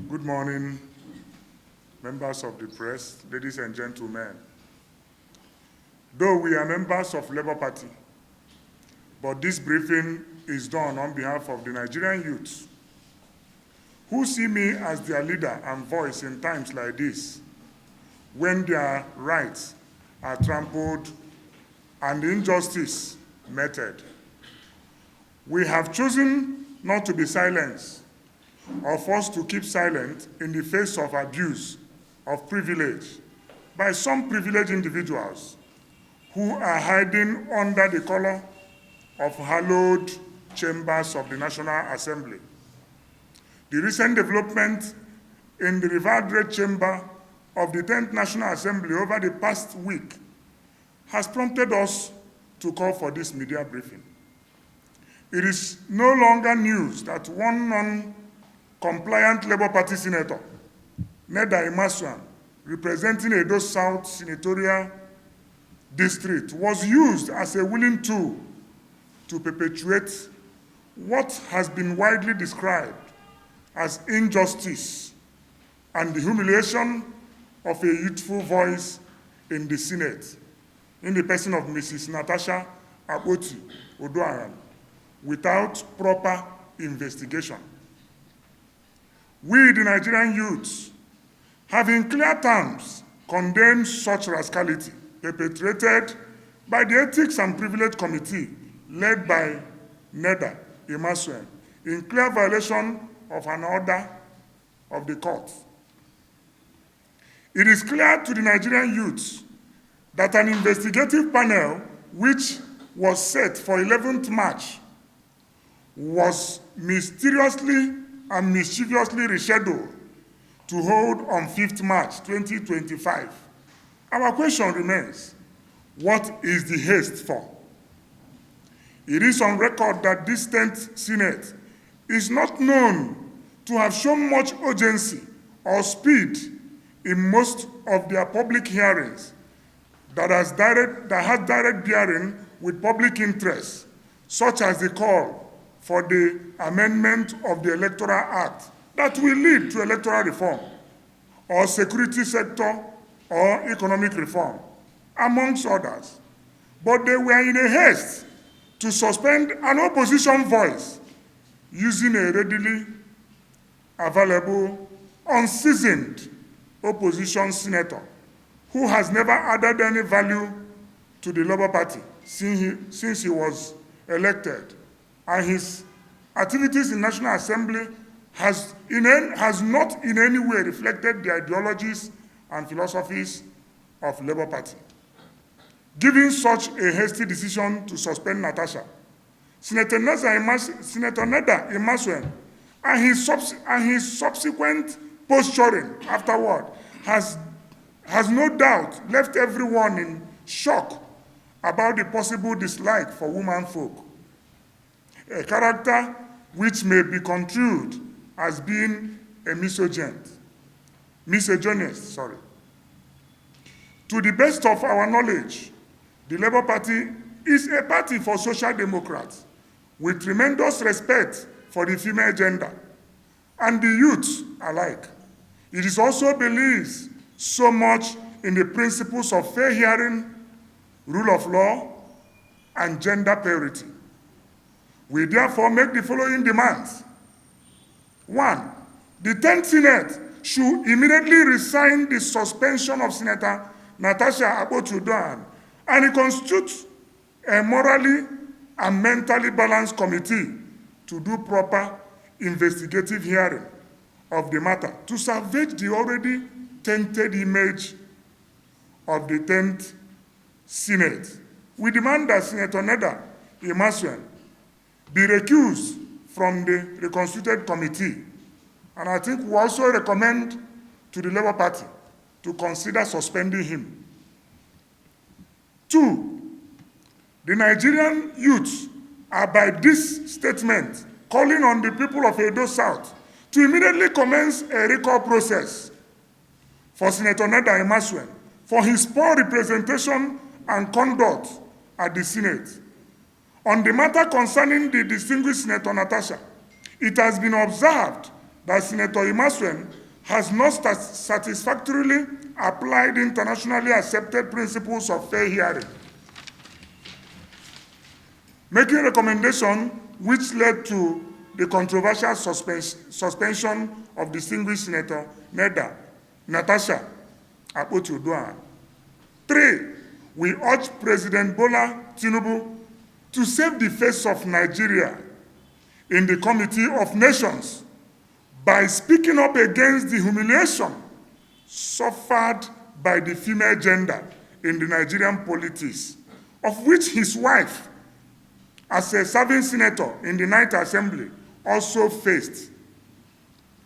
Good morning, members of the press, ladies and gentlemen. Though we are members of Labour Party, but this briefing is done on behalf of the Nigerian youth who see me as their leader and voice in times like this, when their rights are trampled and injustice meted. We have chosen not to be silenced or forced to keep silent in the face of abuse of privilege by some privileged individuals who are hiding under the color of hallowed chambers of the National Assembly. The recent development in the revered Red Chamber of the 10th National Assembly over the past week has prompted us to call for this media briefing. It is no longer news that one non-compliant Labour Party senator, Kennedy Ahanotu, representing Edo South Senatorial District, was used as a willing tool to perpetuate what has been widely described as injustice and the humiliation of a youthful voice in the Senate, in the person of Mrs. Natasha Ahanotu, without proper investigation. We, the Nigerian youths, have in clear terms condemned such rascality perpetrated by the Ethics and Privilege Committee led by Kennedy Ahanotu in clear violation of an order of the court. It is clear to the Nigerian youths that an investigative panel, which was set for 11th March, was mysteriously and mischievously rescheduled to hold on 5th March 2025. Our question remains, what is the haste for? It is on record that this 10th Senate is not known to have shown much urgency or speed in most of their public hearings that has direct bearing with public interest, such as the call for the amendment of the Electoral Act that will lead to electoral reform, or security sector or economic reform, amongst others. But they were in a haste to suspend an opposition voice using a readily available, unseasoned opposition senator who has never added any value to the Labour Party since he was elected, and his activities in National Assembly has not in any way reflected the ideologies and philosophies of Labour Party. Given such a hasty decision to suspend Natasha, Senator Nigerian Ahanotu and his subsequent posturing afterward has no doubt left everyone in shock about the possible dislike for womanfolk, a character which may be construed as being a misogynist. To the best of our knowledge, the Labour Party is a party for social democrats with tremendous respect for the female gender and the youth alike. It is also believes so much in the principles of fair hearing, rule of law, and gender parity. We therefore make the following demands. 1, the 10th Senate should immediately resign the suspension of Senator Natasha Ahanotu and reconstitute a morally and mentally balanced committee to do proper investigative hearing of the matter to salvage the already tainted image of the 10th Senate. We demand that Senator Kennedy Ahanotu be recused from the reconstituted committee, and I think we also recommend to the Labour Party to consider suspending him. 2, the Nigerian youths are by this statement calling on the people of Edo South to immediately commence a recall process for Senator Kennedy Ahanotu for his poor representation and conduct at the Senate. On the matter concerning the distinguished Senator Natasha, it has been observed that Senator Imasuen has not satisfactorily applied internationally accepted principles of fair hearing, making a recommendation which led to the controversial suspension of distinguished Senator Natasha. 3, we urge President Bola Tinubu to save the face of Nigeria in the Committee of Nations by speaking up against the humiliation suffered by the female gender in the Nigerian politics, of which his wife, as a serving senator in the 9th Assembly, also faced.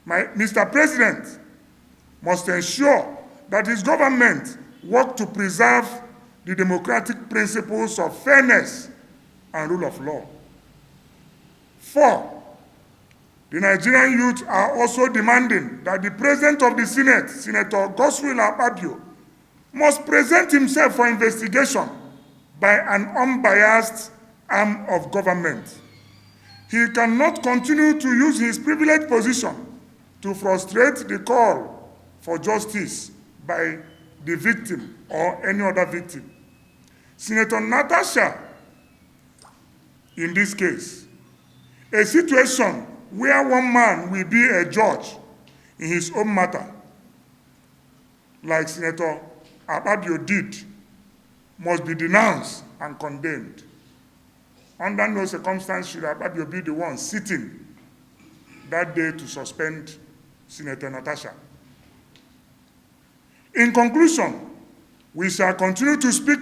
Mr. President must ensure that his government work to preserve the democratic principles of fairness and rule of law. 4, the Nigerian youth are also demanding that the President of the Senate, Senator Godswill Akpabio, must present himself for investigation by an unbiased arm of government. He cannot continue to use his privileged position to frustrate the call for justice by the victim or any other victim. Senator Natasha, in this case, a situation where one man will be a judge in his own matter, like Senator Akpabio did, must be denounced and condemned. Under no circumstance should Akpabio be the one sitting that day to suspend Senator Natasha. In conclusion, we shall continue to speak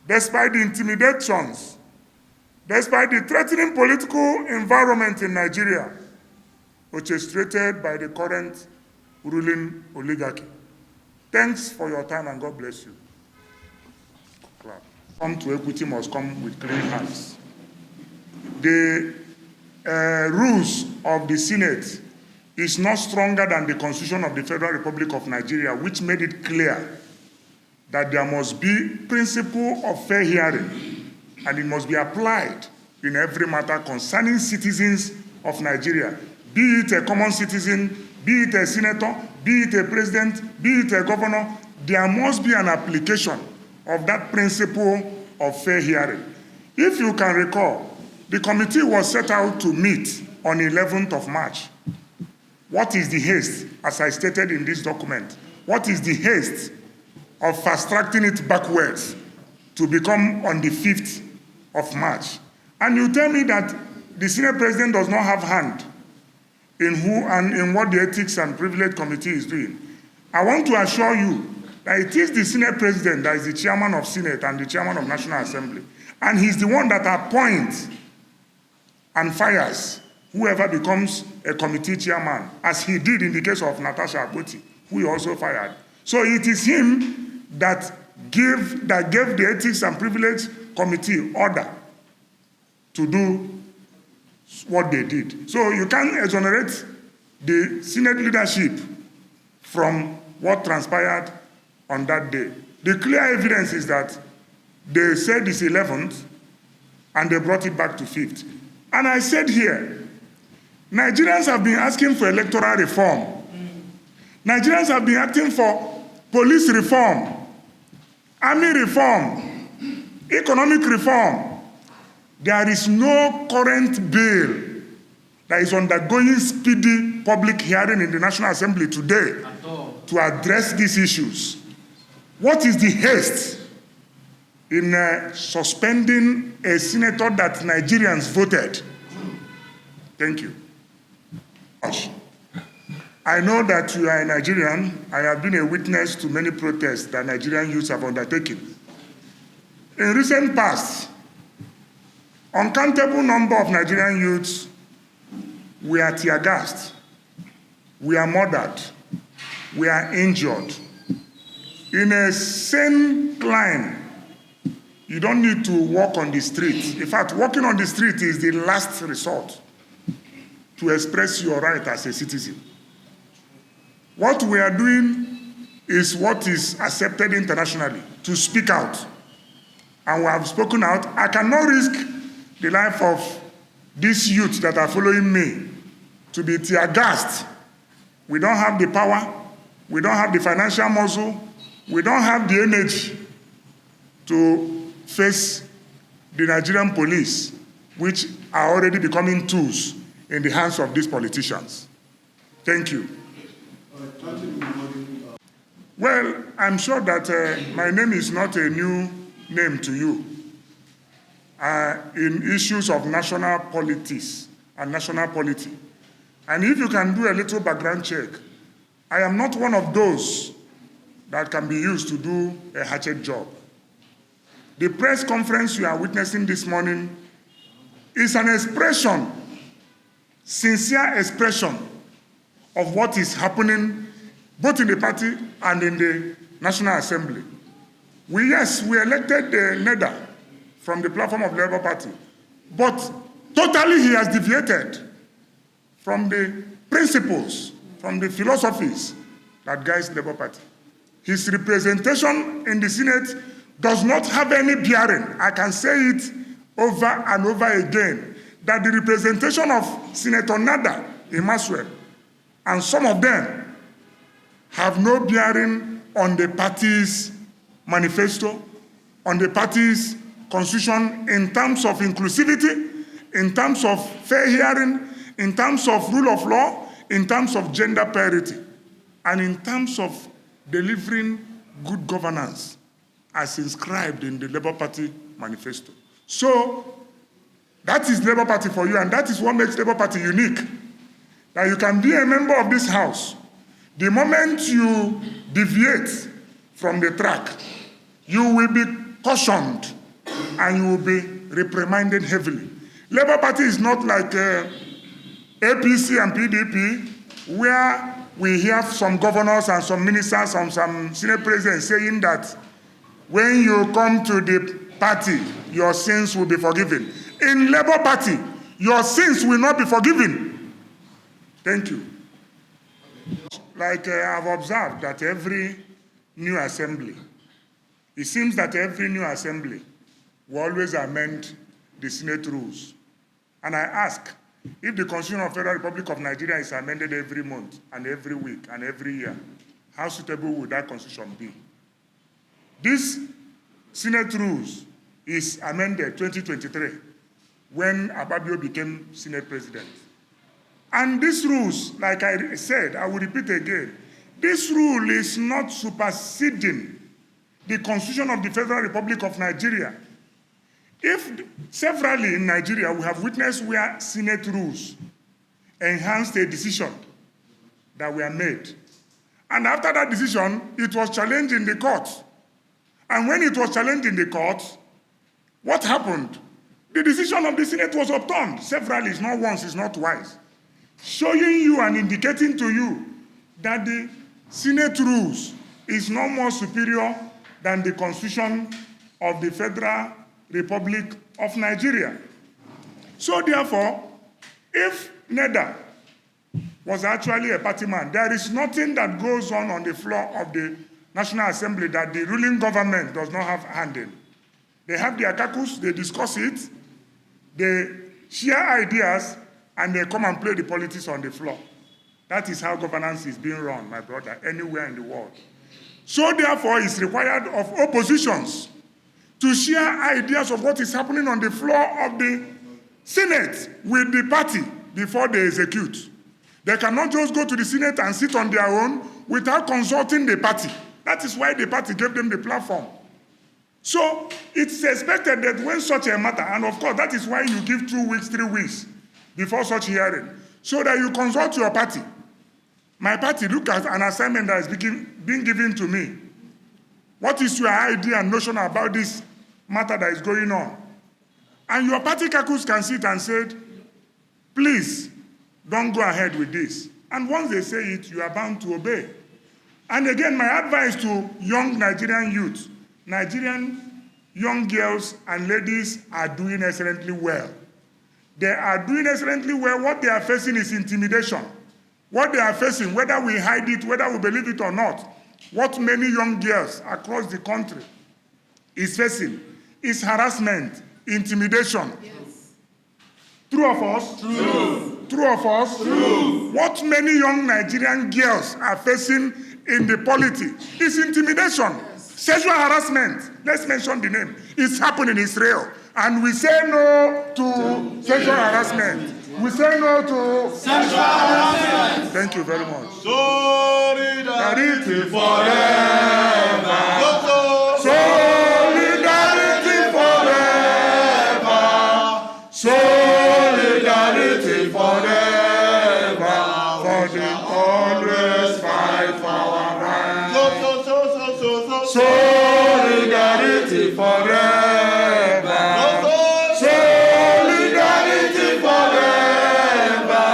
despite the intimidations, despite the threatening political environment in Nigeria, orchestrated by the current ruling oligarchy. Thanks for your time and God bless you. Clap. Come to equity must come with clean hands. The rules of the Senate is not stronger than the Constitution of the Federal Republic of Nigeria, which made it clear that there must be principle of fair hearing, and it must be applied in every matter concerning citizens of Nigeria, be it a common citizen, be it a senator, be it a president, be it a governor. There must be an application of that principle of fair hearing. If you can recall, the committee was set out to meet on 11th of March. What is the haste, as I stated in this document? What is the haste of fast-tracking it backwards to become on the 5th of March? And you tell me that the Senate President does not have hand in who and in what the Ethics and Privilege Committee is doing. I want to assure you that it is the Senate President that is the Chairman of Senate and the Chairman of National Assembly. And he's the one that appoints and fires whoever becomes a committee chairman, as he did in the case of Natasha Akpoti, who he also fired. So it is him that gave the Ethics and Privilege Committee order to do what they did. So you can't exonerate the Senate leadership from what transpired on that day. The clear evidence is that they said it's 11th and they brought it back to 5th. And I said here, Nigerians have been asking for electoral reform. Nigerians have been asking for police reform, army reform, economic reform. There is no current bill that is undergoing speedy public hearing in the National Assembly today to address these issues. What is the haste in suspending a senator that Nigerians voted? Thank you. I know that you are a Nigerian. I have been a witness to many protests that Nigerian youths have undertaken. In recent past, uncountable number of Nigerian youths were tear gassed, were murdered, were injured. In a sane climb, you don't need to walk on the street. In fact, walking on the street is the last resort to express your right as a citizen. What we are doing is what is accepted internationally, to speak out. And we have spoken out. I cannot risk the life of these youth that are following me to be tear-gassed. We don't have the power. We don't have the financial muscle. We don't have the energy to face the Nigerian police, which are already becoming tools in the hands of these politicians. Thank you. Well, I'm sure that my name is not a new name to you in issues of national politics and national polity. And if you can do a little background check, I am not one of those that can be used to do a hatchet job. The press conference you are witnessing this morning is an expression, sincere expression of what is happening both in the party and in the National Assembly. We elected Neda from the platform of the Labour Party, but totally he has deviated from the principles, from the philosophies that guides the Labour Party. His representation in the Senate does not have any bearing. I can say it over and over again, that the representation of Senator Nada Imaswel and some of them have no bearing on the party's manifesto, on the party's constitution in terms of inclusivity, in terms of fair hearing, in terms of rule of law, in terms of gender parity, and in terms of delivering good governance as inscribed in the Labour Party manifesto. So that is Labour Party for you, and that is what makes Labour Party unique. That you can be a member of this house. The moment you deviate from the track, you will be cautioned and you will be reprimanded heavily. Labour Party is not like APC and PDP, where we hear some governors and some ministers and some Senate presidents saying that when you come to the party, your sins will be forgiven. In Labour Party, your sins will not be forgiven. Thank you. Like I've observed that every new assembly, it seems that every new assembly will always amend the Senate rules. And I ask, if the Constitution of the Federal Republic of Nigeria is amended every month and every week and every year, how suitable would that Constitution be? This Senate rules is amended 2023 when Ababio became Senate President. And these rules, like I said, I will repeat again, this rule is not superseding the Constitution of the Federal Republic of Nigeria. If severally in Nigeria we have witnessed where Senate rules enhanced a decision that were made, and after that decision, it was challenged in the court. And when it was challenged in the court, what happened? The decision of the Senate was overturned. Severally, it's not once, it's not twice. Showing you and indicating to you that the Senate rules is no more superior than the Constitution of the Federal Republic of Nigeria. So therefore, if Neda was actually a party man, there is nothing that goes on the floor of the National Assembly that the ruling government does not have hand in. They have their caucus, they discuss it, they share ideas, and they come and play the politics on the floor. That is how governance is being run, my brother, anywhere in the world. So therefore, it's required of oppositions to share ideas of what is happening on the floor of the Senate with the party before they execute. They cannot just go to the Senate and sit on their own without consulting the party. That is why the party gave them the platform. So it's expected that when such a matter, and of course that is why you give 2 weeks, 3 weeks before such hearing, so that you consult your party. My party, look at an assignment that is being given to me. What is your idea and notion about this matter that is going on? And your party caucus can sit and say, please, don't go ahead with this. And once they say it, you are bound to obey. And again, my advice to young Nigerian youth, Nigerian young girls and ladies are doing excellently well. They are doing excellently well. What they are facing is intimidation. What they are facing, whether we hide it, whether we believe it or not, what many young girls across the country is facing is harassment, intimidation. Yes. True of us? True. True or false? True. What many young Nigerian girls are facing in the polity is intimidation, sexual harassment. Let's mention the name. It's happening in Israel. And we say no to sexual harassment. We say no to sexual harassment. Thank you very much. Solidarity forever. Solidarity forever. Solidarity forever. For the always fight for our rights. Solidarity forever. Solidarity forever.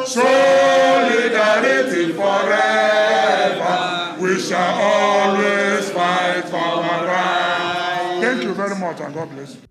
Solidarity forever. We shall always fight for our rights. Thank you very much, and God bless you.